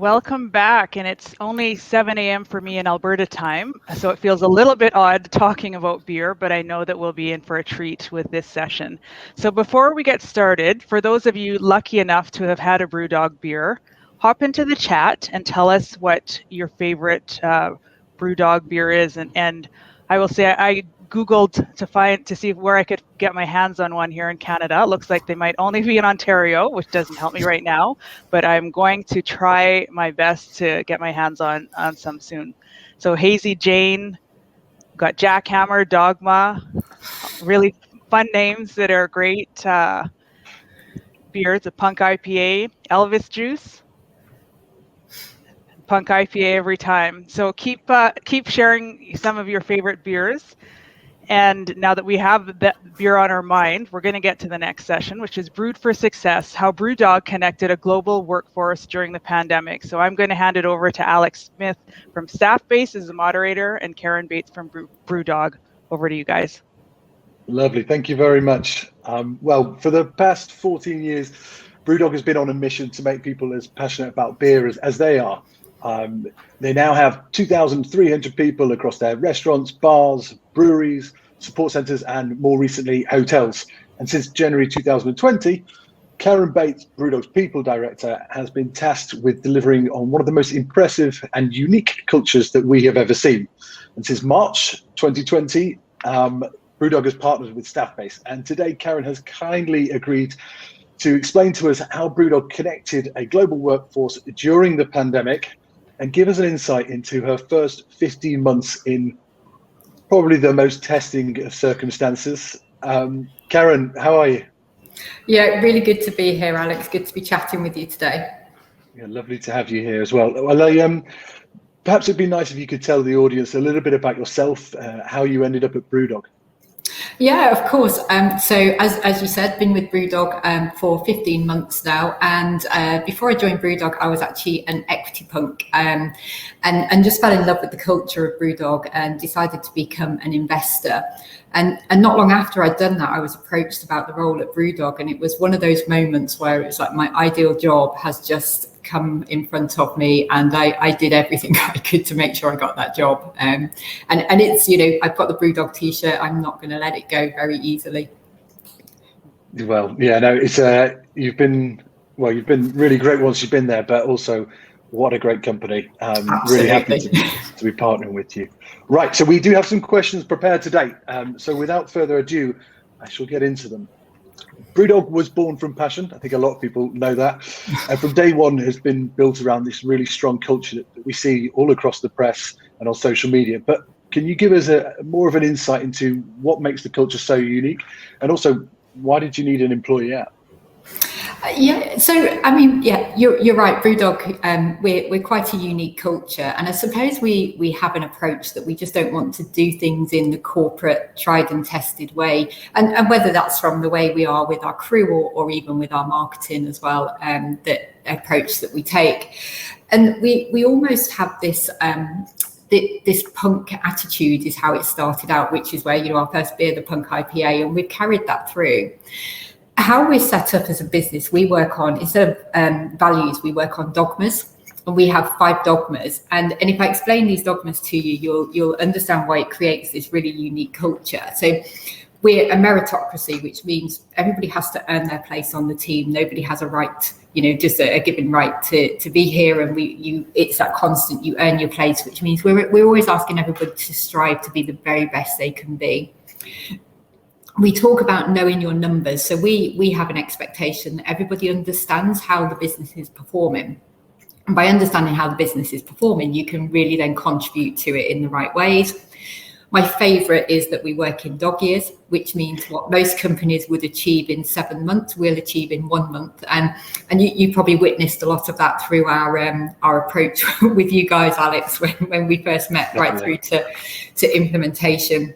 welcome back. And it's only 7 a.m. for me in Alberta time, so it feels a little bit odd talking about beer, but I know that we'll be in for a treat with this session. So before we get started, for those of you lucky enough to have had a BrewDog beer, hop into the chat and tell us what your favorite BrewDog beer is. And I will say I Googled to see where I could get my hands on one here in Canada. It looks like they might only be in Ontario, which doesn't help me right now, but I'm going to try my best to get my hands on some soon. So Hazy Jane, got Jackhammer, Dogma, really fun names that are great beers. A Punk IPA, Elvis Juice, Punk IPA every time. So keep sharing some of your favorite beers. And now that we have that beer on our mind, we're going to get to the next session, which is Brewed for Success, how BrewDog connected a global workforce during the pandemic. So I'm going to hand it over to Alex Smith from Staffbase as the moderator and Karen Bates from BrewDog. Over to you guys. Lovely. Thank you very much. Well, for the past 14 years, BrewDog has been on a mission to make people as passionate about beer as they are. They now have 2,300 people across their restaurants, bars, breweries, support centres, and more recently, hotels. And since January 2020, Karen Bates, BrewDog's People Director, has been tasked with delivering on one of the most impressive and unique cultures that we have ever seen. And since March 2020, BrewDog has partnered with Staffbase. And today, Karen has kindly agreed to explain to us how BrewDog connected a global workforce during the pandemic and give us an insight into her first 15 months in probably the most testing of circumstances. Karen, how are you? Yeah, really good to be here, Alex. Good to be chatting with you today. Yeah, lovely to have you here as well. Well, perhaps it'd be nice if you could tell the audience a little bit about yourself, how you ended up at BrewDog. Yeah, of course. So as you said, been with BrewDog for 15 months now. And before I joined BrewDog, I was actually an equity punk and just fell in love with the culture of BrewDog and decided to become an investor. And not long after I'd done that, I was approached about the role at BrewDog. And it was one of those moments where it was like my ideal job has just come in front of me, and I did everything I could to make sure I got that job. And it's, I've got the BrewDog t-shirt. I'm not going to let it go very easily. Well, yeah, no, it's you've been really great once you've been there, but also what a great company. Really happy to be partnering with you. Right, so we do have some questions prepared today. So without further ado, I shall get into them. BrewDog was born from passion. I think a lot of people know that. And from day one has been built around this really strong culture that we see all across the press and on social media. But can you give us more of an insight into what makes the culture so unique? And also, why did you need an employee app? Yeah, so I mean, yeah, you're right. BrewDog, we're quite a unique culture, and I suppose we have an approach that we just don't want to do things in the corporate, tried and tested way, and whether that's from the way we are with our crew or even with our marketing as well, that approach that we take, and we almost have this. This punk attitude is how it started out, which is where our first beer, the Punk IPA, and we've carried that through. How we're set up as a business, we work on, instead of values, we work on dogmas, and we have 5 dogmas. And if I explain these dogmas to you, you'll understand why it creates this really unique culture. So we're a meritocracy, which means everybody has to earn their place on the team. Nobody has a right, just a given right to be here. And it's that constant, you earn your place, which means we're always asking everybody to strive to be the very best they can be. We talk about knowing your numbers. So we have an expectation that everybody understands how the business is performing. And by understanding how the business is performing, you can really then contribute to it in the right ways. My favorite is that we work in dog years, which means what most companies would achieve in 7 months, we'll achieve in 1 month. And you probably witnessed a lot of that through our approach with you guys, Alex, when we first met, right through to implementation.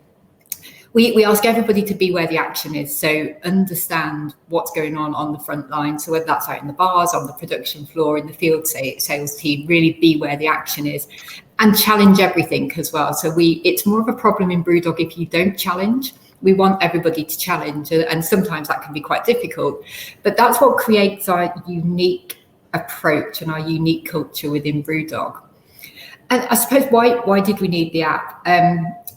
We ask everybody to be where the action is, so understand what's going on the front line. So whether that's out in the bars, on the production floor, in the field sales team, really be where the action is, and challenge everything as well. So it's more of a problem in BrewDog if you don't challenge. We want everybody to challenge, and sometimes that can be quite difficult. But that's what creates our unique approach and our unique culture within BrewDog. And I suppose why did we need the app?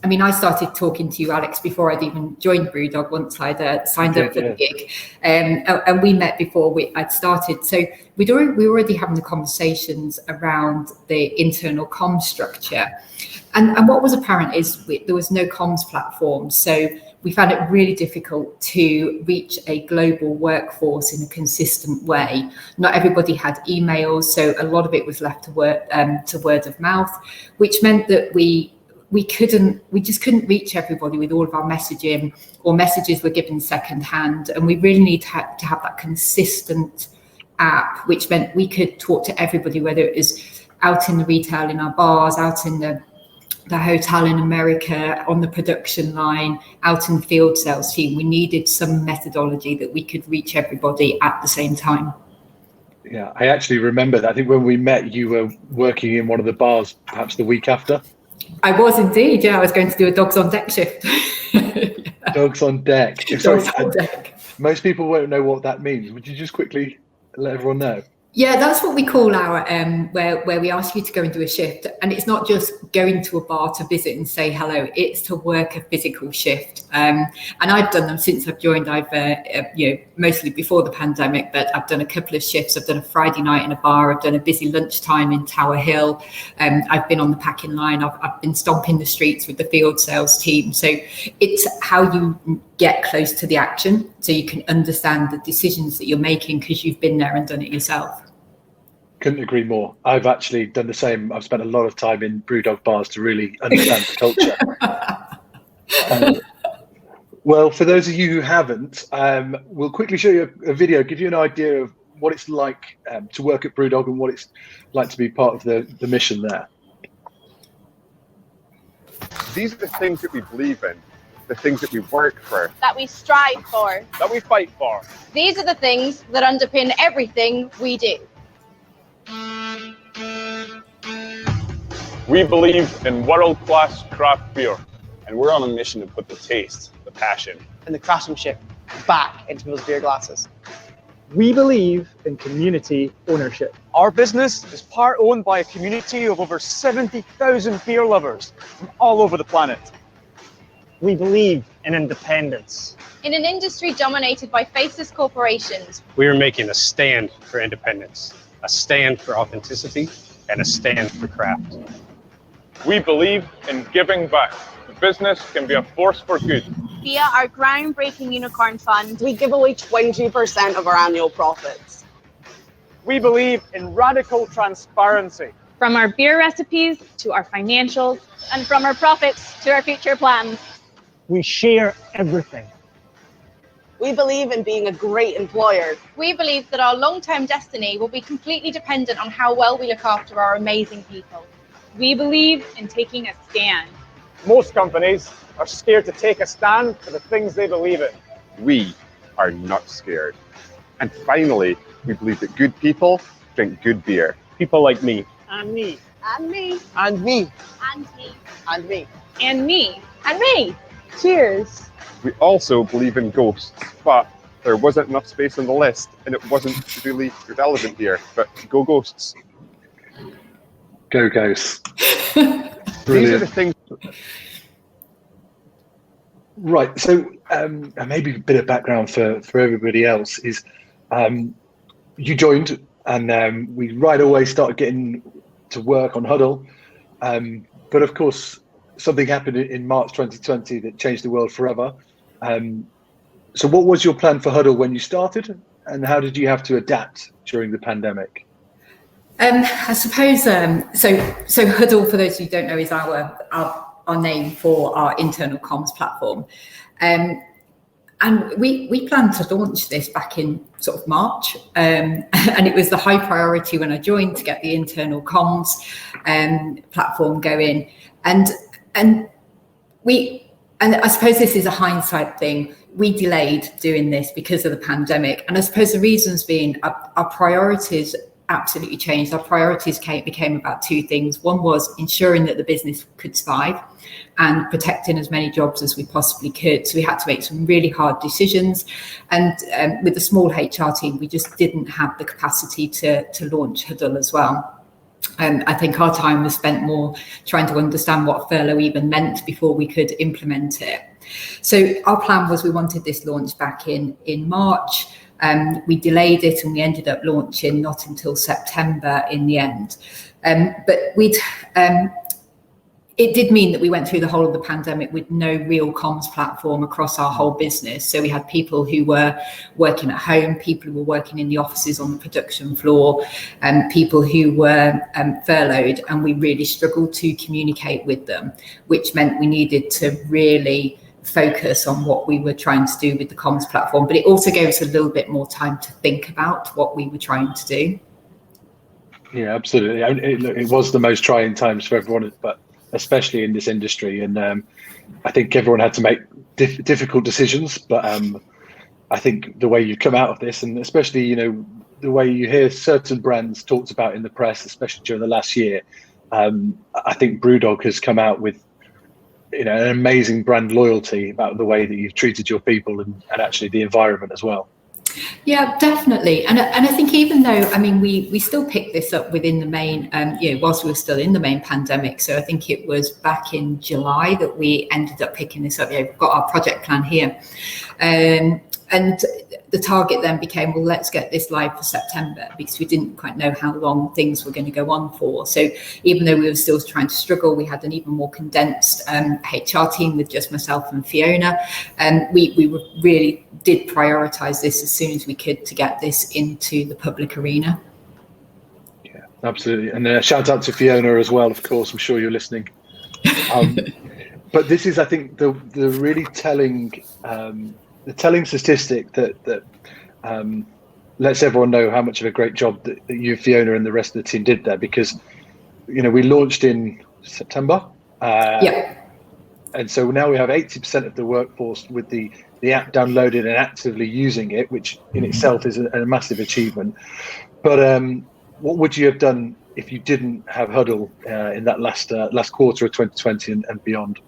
I mean, I started talking to you, Alex, before I'd even joined BrewDog once I'd signed up for the gig. And we met before I'd started. So we were already having the conversations around the internal comms structure. And what was apparent is there was no comms platform. So we found it really difficult to reach a global workforce in a consistent way. Not everybody had emails, so a lot of it was left to word of mouth, which meant that we just couldn't reach everybody with all of our messaging, or messages were given secondhand. And we really need to have that consistent app, which meant we could talk to everybody, whether it was out in the retail, in our bars, out in the hotel in America, on the production line, out in the field sales team. We needed some methodology that we could reach everybody at the same time. Yeah, I actually remember that. I think when we met, you were working in one of the bars, perhaps the week after. I was indeed, yeah. I was going to do a dogs on deck shift. Dogs on deck. Dogs on deck. Most people won't know what that means. Would you just quickly let everyone know? Yeah, that's what we call our where we ask you to go and do a shift, and it's not just going to a bar to visit and say hello; it's to work a physical shift. And I've done them since I've joined. I've mostly before the pandemic, but I've done a couple of shifts. I've done a Friday night in a bar. I've done a busy lunchtime in Tower Hill. I've been on the packing line. I've been stomping the streets with the field sales team. So it's how you get close to the action, so you can understand the decisions that you're making because you've been there and done it yourself. Couldn't agree more. I've actually done the same. I've spent a lot of time in BrewDog bars to really understand the culture. Well, for those of you who haven't, we'll quickly show you a video, give you an idea of what it's like to work at BrewDog and what it's like to be part of the mission there. These are the things that we believe in, the things that we work for, that we strive for, that we fight for. These are the things that underpin everything we do. We believe in world-class craft beer, and we're on a mission to put the taste, the passion, and the craftsmanship back into people's beer glasses. We believe in community ownership. Our business is part owned by a community of over 70,000 beer lovers from all over the planet. We believe in independence. In an industry dominated by faceless corporations, we are making a stand for independence, a stand for authenticity, and a stand for craft. We believe in giving back. The business can be a force for good. Via our groundbreaking unicorn fund, we give away 20% of our annual profits. We believe in radical transparency. From our beer recipes to our financials, and from our profits to our future plans. We share everything. We believe in being a great employer. We believe that our long-term destiny will be completely dependent on how well we look after our amazing people. We believe in taking a stand. Most companies are scared to take a stand for the things they believe in. We are not scared. And finally, we believe that good people drink good beer. People like me. And me. And me. And me. And me. And me. And me. And me. Cheers. We also believe in ghosts, but there wasn't enough space on the list and it wasn't really relevant here, but go ghosts. Go ghosts. Brilliant. These are the things. Right, so maybe a bit of background for everybody else is you joined and we right away started getting to work on Huddle, but of course something happened in March 2020 that changed the world forever. So what was your plan for Huddle when you started, and how did you have to adapt during the pandemic? I suppose so Huddle, for those who don't know, is our name for our internal comms platform, and we planned to launch this back in sort of March, and it was the high priority when I joined to get the internal comms platform going, and I suppose this is a hindsight thing. We delayed doing this because of the pandemic, and I suppose the reasons being our priorities absolutely changed. Our priorities became about two things. One was ensuring that the business could survive and protecting as many jobs as we possibly could. So we had to make some really hard decisions. And with the small HR team, we just didn't have the capacity to launch Huddle as well. I think our time was spent more trying to understand what furlough even meant before we could implement it. So our plan was we wanted this launch back in March. We delayed it and we ended up launching not until September in the end. But it did mean that we went through the whole of the pandemic with no real comms platform across our whole business. So we had people who were working at home, people who were working in the offices on the production floor, and people who were furloughed, and we really struggled to communicate with them, which meant we needed to really focus on what we were trying to do with the comms platform. But it also gave us a little bit more time to think about what we were trying to do. Yeah, absolutely. It was the most trying times for everyone, but especially in this industry. And I think everyone had to make difficult decisions. But I think the way you come out of this, and especially, you know, the way you hear certain brands talked about in the press, especially during the last year, I think BrewDog has come out with, you know, an amazing brand loyalty about the way that you've treated your people and actually the environment as well. Yeah, definitely. And I think even though, I mean, we still picked this up within the main, whilst we were still in the main pandemic. So I think it was back in July that we ended up picking this up. Yeah, we've got our project plan here. And the target then became, well, let's get this live for September, because we didn't quite know how long things were going to go on for. So even though we were still trying to struggle, we had an even more condensed HR team with just myself and Fiona. And we really did prioritise this as soon as we could to get this into the public arena. Yeah, absolutely. And shout out to Fiona as well, of course. I'm sure you're listening. But this is, I think, the really telling statistic that lets everyone know how much of a great job that you, Fiona, and the rest of the team did there, because, you know, we launched in September. And so now we have 80% of the workforce with the app downloaded and actively using it, which in itself is a massive achievement. But what would you have done if you didn't have Huddle in that last quarter of 2020 and beyond?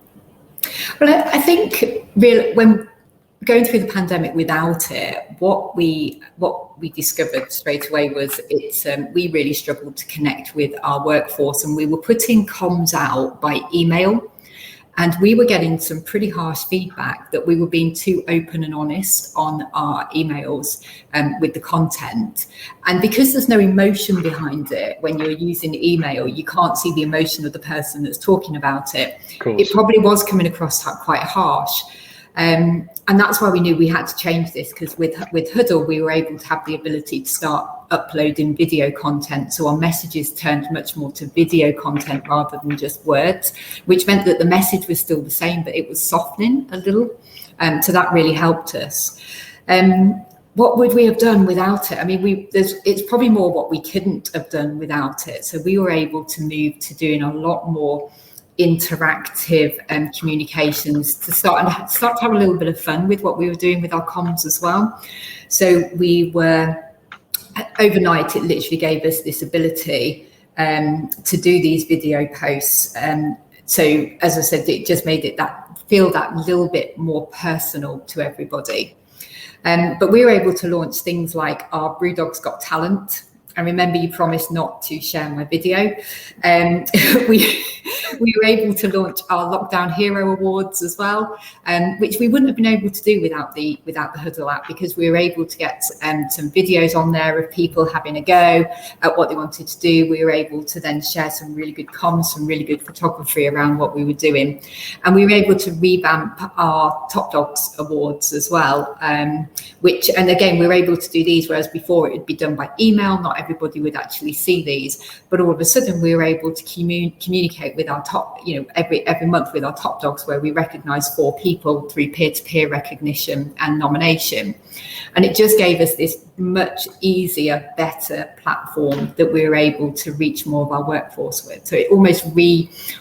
Well, I think really when going through the pandemic without it, what we discovered straight away was we really struggled to connect with our workforce, and we were putting comms out by email, and we were getting some pretty harsh feedback that we were being too open and honest on our emails with the content. And because there's no emotion behind it, when you're using email, you can't see the emotion of the person that's talking about it. It probably was coming across quite harsh. And that's why we knew we had to change this, because with Huddle, we were able to have the ability to start uploading video content. So our messages turned much more to video content rather than just words, which meant that the message was still the same, but it was softening a little. So that really helped us. What would we have done without it? I mean, it's probably more what we couldn't have done without it. So we were able to move to doing a lot more interactive communications to start to have a little bit of fun with what we were doing with our comms as well. So we were overnight, it literally gave us this ability to do these video posts. So as I said, it just made it feel that little bit more personal to everybody. But we were able to launch things like our BrewDog's Got Talent. And remember, you promised not to share my video. We were able to launch our Lockdown Hero Awards as well, which we wouldn't have been able to do without the Huddle app, because we were able to get some videos on there of people having a go at what they wanted to do. We were able to then share some really good comms, some really good photography around what we were doing. And we were able to revamp our Top Dogs Awards as well, and again, we were able to do these, whereas before it would be done by email. Not everybody would actually see these, but all of a sudden we were able to communicate with our top, every month with our top dogs, where we recognise 4 people through peer-to-peer recognition and nomination. And it just gave us this much easier, better platform that we were able to reach more of our workforce with. So it almost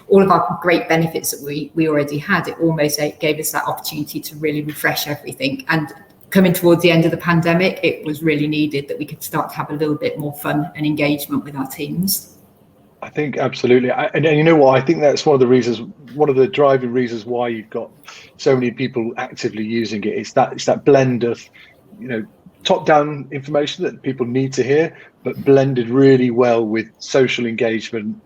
all of our great benefits that we already had, it almost gave us that opportunity to really refresh everything and coming towards the end of the pandemic, it was really needed that we could start to have a little bit more fun and engagement with our teams. I think absolutely, and you know what? I think that's one of the driving reasons why you've got so many people actively using it. It's that blend of, top-down information that people need to hear, but blended really well with social engagement.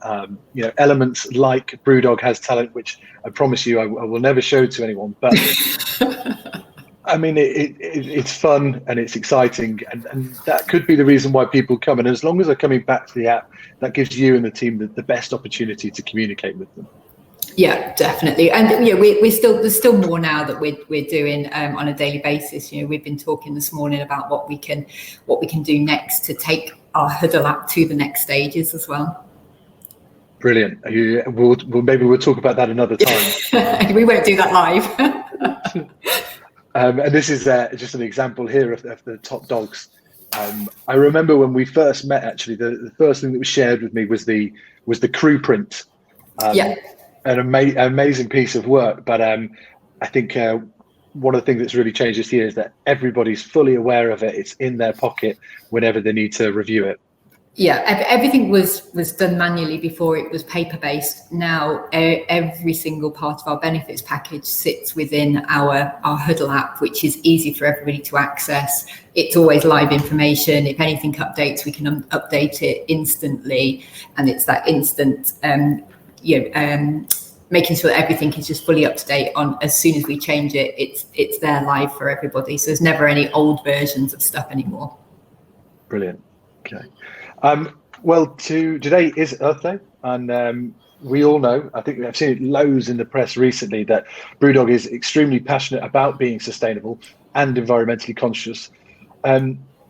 Elements like BrewDog has talent, which I promise you I will never show to anyone, but. I mean, it's fun and it's exciting, and that could be the reason why people come. And as long as they're coming back to the app, that gives you and the team the best opportunity to communicate with them. Yeah, definitely. And there's still more now that we're doing on a daily basis. We've been talking this morning about what we can do next to take our Huddle app to the next stages as well. Brilliant. Maybe we'll talk about that another time. We won't do that live. And this is just an example here of the top dogs. I remember when we first met, actually, the first thing that was shared with me was the crew print. An amazing piece of work. But I think one of the things that's really changed this year is that everybody's fully aware of it. It's in their pocket whenever they need to review it. Yeah, everything was done manually before it was paper-based. Now every single part of our benefits package sits within our Huddle app, which is easy for everybody to access. It's always live information. If anything updates, we can update it instantly, and it's that instant, making sure that everything is just fully up to date. On as soon as we change it, it's there live for everybody. So there's never any old versions of stuff anymore. Brilliant. Okay. Well, today is Earth Day, and we all know, I think I've seen it loads in the press recently, that BrewDog is extremely passionate about being sustainable and environmentally conscious.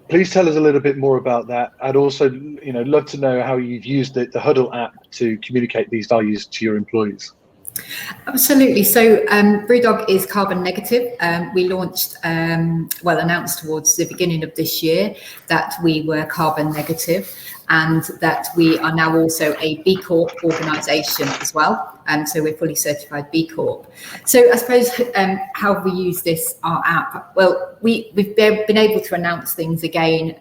Please tell us a little bit more about that. I'd also, love to know how you've used the Huddle app to communicate these values to your employees. Absolutely. So BrewDog is carbon negative. We launched, announced towards the beginning of this year that we were carbon negative, and that we are now also a B Corp organisation as well. So we're fully certified B Corp. So I suppose how have we used our app? Well, we've been able to announce things again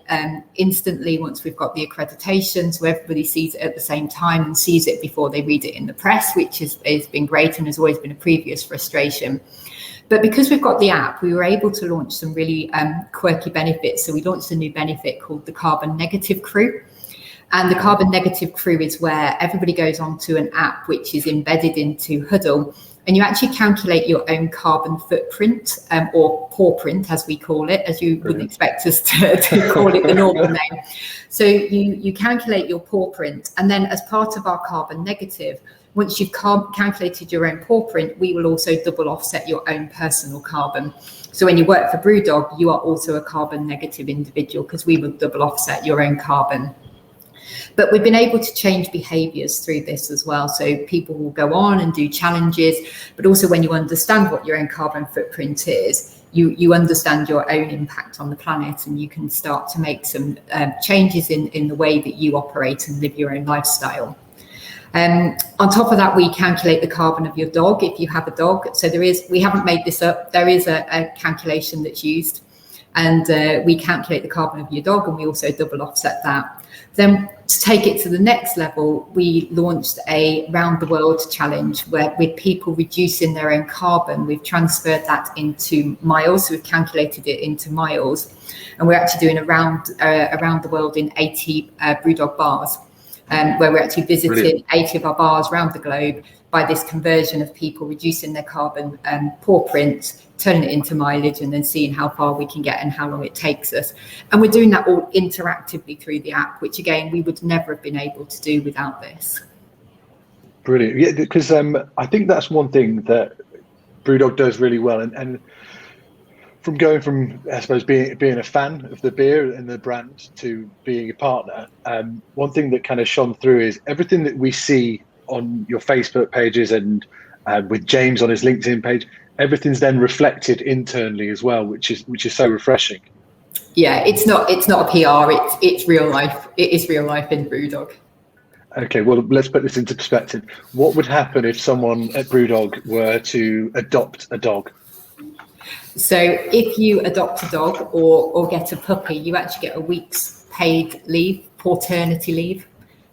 instantly once we've got the accreditation, so everybody sees it at the same time and sees it before they read it in the press, which has been great and has always been a previous frustration. But because we've got the app, we were able to launch some really quirky benefits. So we launched a new benefit called the Carbon Negative Crew. And the Carbon Negative Crew is where everybody goes onto an app which is embedded into Huddle, and you actually calculate your own carbon footprint, or paw print, as we call it, as you wouldn't expect us to call it the normal name. So you calculate your paw print, and then as part of our carbon negative, once you've calculated your own paw print, we will also double offset your own personal carbon. So when you work for BrewDog, you are also a carbon negative individual, because we will double offset your own carbon. But we've been able to change behaviours through this as well. So people will go on and do challenges, but also when you understand what your own carbon footprint is, you understand your own impact on the planet, and you can start to make some changes in the way that you operate and live your own lifestyle. On top of that, we calculate the carbon of your dog if you have a dog. So we haven't made this up, there is a calculation that's used, and we calculate the carbon of your dog, and we also double offset that. Then to take it to the next level, we launched a round the world challenge where, with people reducing their own carbon, we've transferred that into miles. So we've calculated it into miles, and we're actually doing around the world in 80 BrewDog bars, where we're actually visiting 80 of our bars around the globe by this conversion of people reducing their carbon paw print, turning it into mileage, and then seeing how far we can get and how long it takes us. And we're doing that all interactively through the app, which again, we would never have been able to do without this. Brilliant. Yeah, because I think that's one thing that BrewDog does really well. And from going from, I suppose, being a fan of the beer and the brand to being a partner, one thing that kind of shone through is everything that we see on your Facebook pages and with James on his LinkedIn page, everything's then reflected internally as well, which is so refreshing. Yeah, it's not a PR, it's real life. It is real life in BrewDog. Okay, well, let's put this into perspective. What would happen if someone at BrewDog were to adopt a dog? So if you adopt a dog or get a puppy, you actually get a week's paid leave, paternity leave,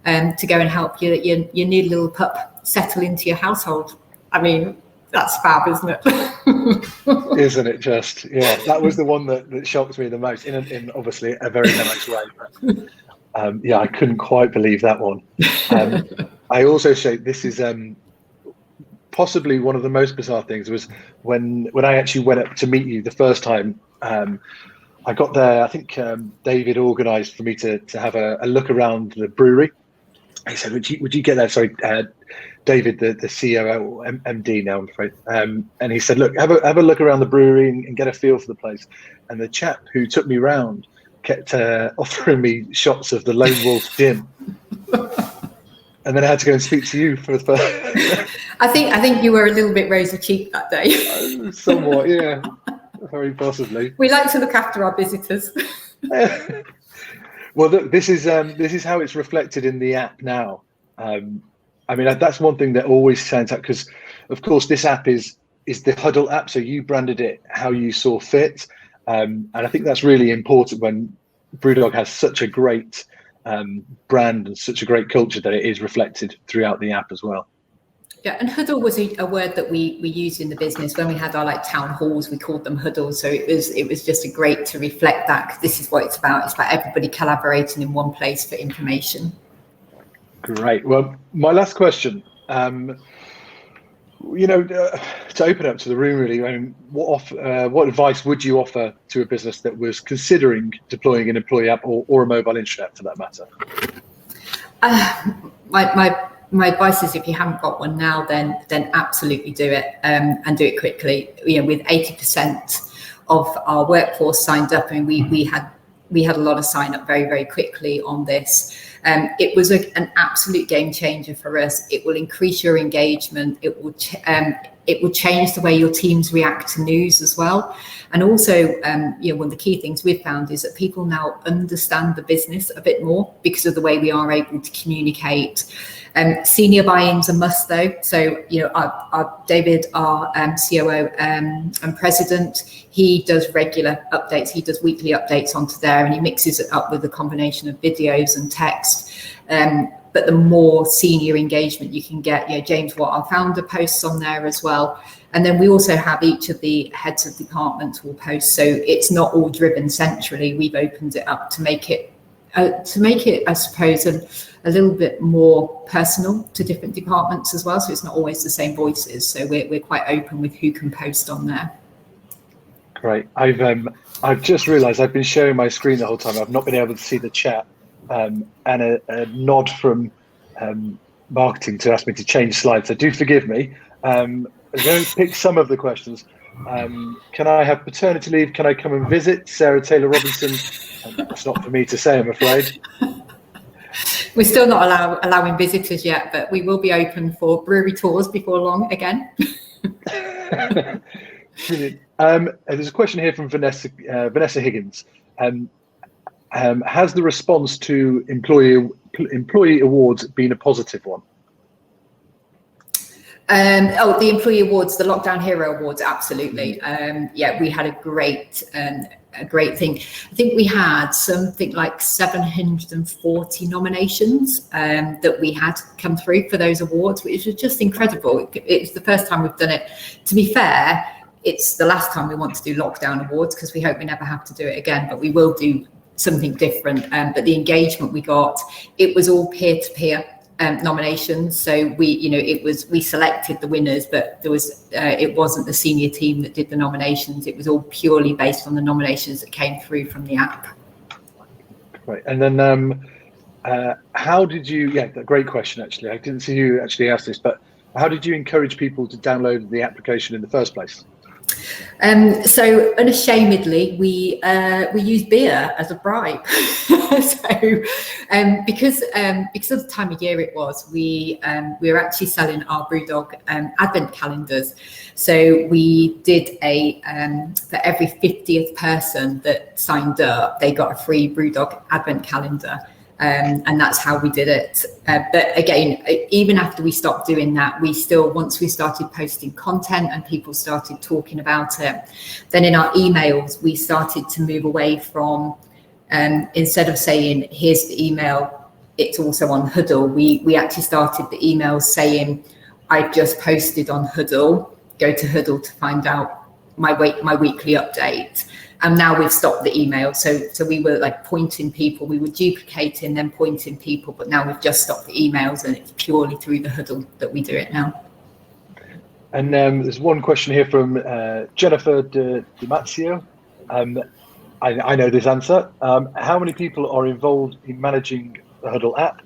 to go and help your new little pup settle into your household. I mean, that's fab, isn't it? Isn't it just? Yeah, that was the one that shocked me the most, in obviously a very nice way. But, yeah, I couldn't quite believe that one. I also say this is possibly one of the most bizarre things was when I actually went up to meet you the first time. I got there. I think David organised for me to have a look around the brewery. He said, "Would you get there?" Sorry, David, the COO, MD now, I'm afraid. And he said, "Look, have a look around the brewery and get a feel for the place." And the chap who took me round kept offering me shots of the Lone Wolf Gin. And then I had to go and speak to you for the first. I think you were a little bit rosy cheeked that day. Somewhat, yeah, very possibly. We like to look after our visitors. Well, look, this is how it's reflected in the app now. I mean, that's one thing that always stands out because, of course, this app is the Huddle app. So you branded it how you saw fit, and I think that's really important when BrewDog has such a great brand and such a great culture that it is reflected throughout the app as well. Yeah, and huddle was a word that we used in the business when we had our town halls. We called them huddles, so it was just a great to reflect that, because this is what it's about. It's about everybody collaborating in one place for information. Great. Well, my last question. You know, to open up to the room, really, I mean, what advice would you offer to a business that was considering deploying an employee app or a mobile intranet, for that matter? My advice is, if you haven't got one now, then absolutely do it, and do it quickly. You know, with 80% of our workforce signed up, and we had a lot of sign up very, very quickly on this. It was an absolute game changer for us. It will increase your engagement. It will change the way your teams react to news as well. And also, you know, one of the key things we've found is that people now understand the business a bit more because of the way we are able to communicate. Senior buy-in's a must, though. So, you know, our David, our COO and president, he does regular updates. He does weekly updates onto there, and he mixes it up with a combination of videos and text. But the more senior engagement you can get, you know, James Watt, our founder, posts on there as well. And then we also have each of the heads of departments will post. So it's not all driven centrally. We've opened it up to make it, I suppose, a little bit more personal to different departments as well. So it's not always the same voices. So we're quite open with who can post on there. Great. I've just realised I've been sharing my screen the whole time. I've not been able to see the chat, and a nod from marketing to ask me to change slides. So do forgive me. I'm going to pick some of the questions. Can I have paternity leave? Can I come and visit? Sarah Taylor Robinson. That's not for me to say, I'm afraid. We're still not allowing visitors yet, but we will be open for brewery tours before long again. Brilliant. There's a question here from Vanessa Higgins. Has the response to employee awards been a positive one? The employee awards, the Lockdown Hero Awards, absolutely. Yeah, we had a great thing. I think we had something like 740 nominations that we had come through for those awards, which was just incredible. It's the first time we've done it. To be fair, it's the last time we want to do Lockdown Awards, because we hope we never have to do it again, but we will do something different. But the engagement we got, it was all peer-to-peer nominations. So we selected the winners, but it wasn't the senior team that did the nominations. It was all purely based on the nominations that came through from the app. Right. And then how did you, great question, actually. I didn't see you actually ask this, but how did you encourage people to download the application in the first place? So unashamedly, we use beer as a bribe. Because of the time of year it was, we were actually selling our BrewDog advent calendars. So we did for every 50th person that signed up, they got a free BrewDog advent calendar. And that's how we did it. But again, even after we stopped doing that, once we started posting content and people started talking about it, then in our emails, we started to move away from, instead of saying, here's the email, it's also on Huddle, we actually started the emails saying, I've just posted on Huddle, go to Huddle to find out my weekly update. And now we've stopped the email. So we were like pointing people, we were duplicating, then pointing people, but now we've just stopped the emails and it's purely through the Huddle that we do it now. And there's one question here from Jennifer DiMarzio. I know this answer. How many people are involved in managing the Huddle app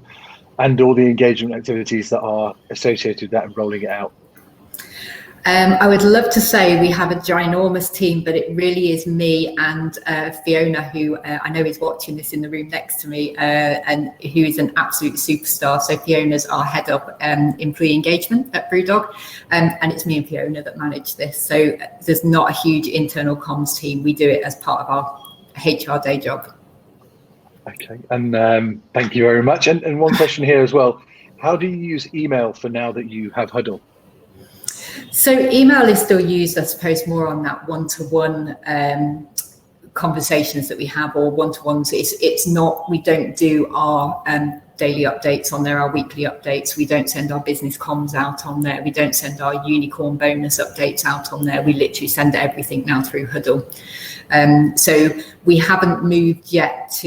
and all the engagement activities that are associated with that and rolling it out? I would love to say we have a ginormous team, but it really is me and Fiona, who I know is watching this in the room next to me, and who is an absolute superstar. So Fiona's our head of employee engagement at BrewDog, and it's me and Fiona that manage this. So there's not a huge internal comms team. We do it as part of our HR day job. Okay, and thank you very much. And one question here as well. How do you use email for now that you have Huddle? So email is still used, I suppose, more on that one-to-one conversations that we have, or one-to-ones. It's not, we don't do our daily updates on there, our weekly updates. We don't send our business comms out on there. We don't send our unicorn bonus updates out on there. We literally send everything now through Huddle. So we haven't moved yet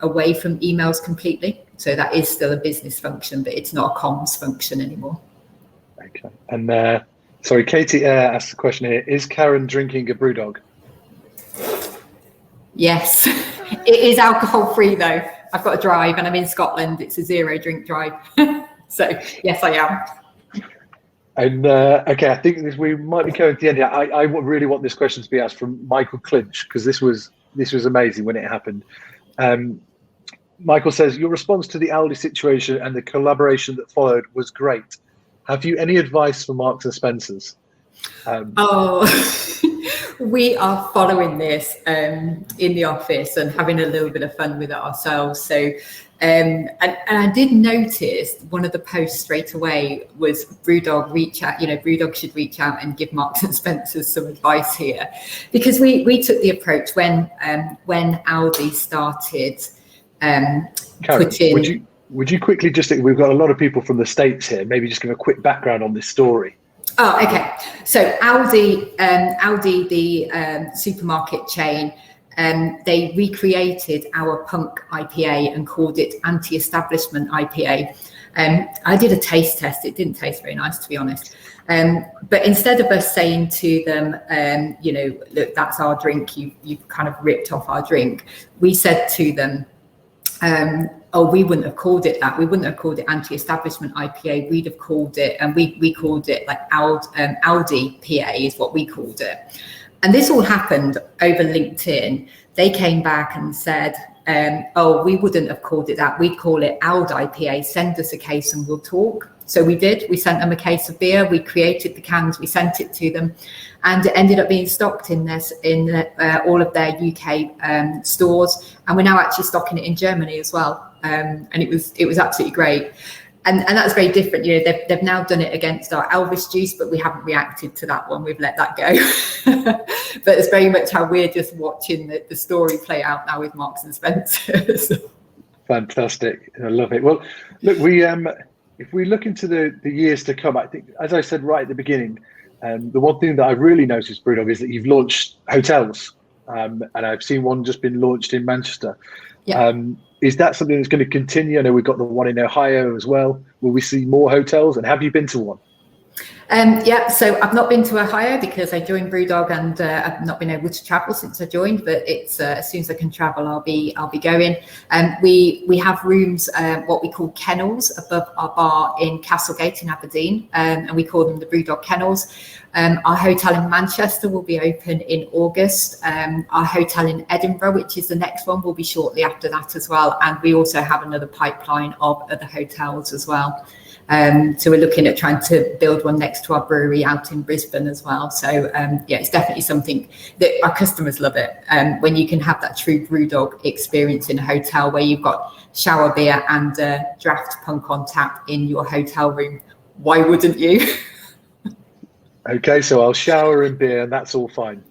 away from emails completely. So that is still a business function, but it's not a comms function anymore. Okay, and sorry, Katie asked the question here, is Karen drinking a BrewDog? Yes, it is alcohol free though. I've got to drive and I'm in Scotland. It's a 0 drink drive. So yes, I am. And okay, I think we might be coming to the end here. I really want this question to be asked from Michael Clinch, because this was amazing when it happened. Michael says, your response to the Aldi situation and the collaboration that followed was great. Have you any advice for Marks and Spencer's? We are following this in the office and having a little bit of fun with it ourselves. So, and I did notice one of the posts straight away was BrewDog reach out. You know, BrewDog should reach out and give Marks and Spencer's some advice here, because we took the approach when Aldi started Karen, would you quickly we've got a lot of people from the States here, maybe just give a quick background on this story. Oh, okay. So Aldi, the supermarket chain, they recreated our punk IPA and called it anti-establishment IPA. I did a taste test. It didn't taste very nice, to be honest. But instead of us saying to them, you know, look, that's our drink, you've kind of ripped off our drink, we said to them, we wouldn't have called it that. We wouldn't have called it anti-establishment IPA. We'd have called it, and we called it like Aldi PA is what we called it. And this all happened over LinkedIn. They came back and said, we wouldn't have called it that. We'd call it Aldi IPA. Send us a case and we'll talk. So we did. We sent them a case of beer. We created the cans. We sent it to them, and it ended up being stocked in all of their UK stores. And we're now actually stocking it in Germany as well. And it was absolutely great. And that's very different. You know, they've now done it against our Elvis juice, but we haven't reacted to that one. We've let that go. But it's very much how we're just watching the story play out now with Marks and Spencer's. Fantastic. I love it. Well, look, if we look into the years to come, I think, as I said right at the beginning, the one thing that I've really noticed, BrewDog, is that you've launched hotels, and I've seen one just been launched in Manchester. Yeah. Is that something that's going to continue? I know we've got the one in Ohio as well. Will we see more hotels? And have you been to one? So I've not been to Ohio because I joined BrewDog, and I've not been able to travel since I joined. But it's as soon as I can travel, I'll be going. We have rooms, what we call kennels, above our bar in Castlegate in Aberdeen, and we call them the BrewDog kennels. Our hotel in Manchester will be open in August. Our hotel in Edinburgh, which is the next one, will be shortly after that as well. And we also have another pipeline of other hotels as well. So we're looking at trying to build one next next to our brewery out in Brisbane as well. So yeah, it's definitely something that our customers love it. When you can have that true BrewDog experience in a hotel where you've got shower beer and draft punk on tap in your hotel room, why wouldn't you? Okay, so I'll shower in beer and that's all fine.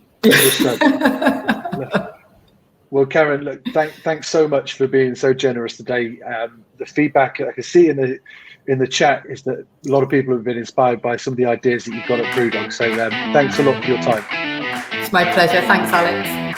Well, Karen, look, thanks so much for being so generous today. The feedback I can see in the chat is that a lot of people have been inspired by some of the ideas that you've got at BrewDog. So thanks a lot for your time. It's my pleasure. Thanks, Alex.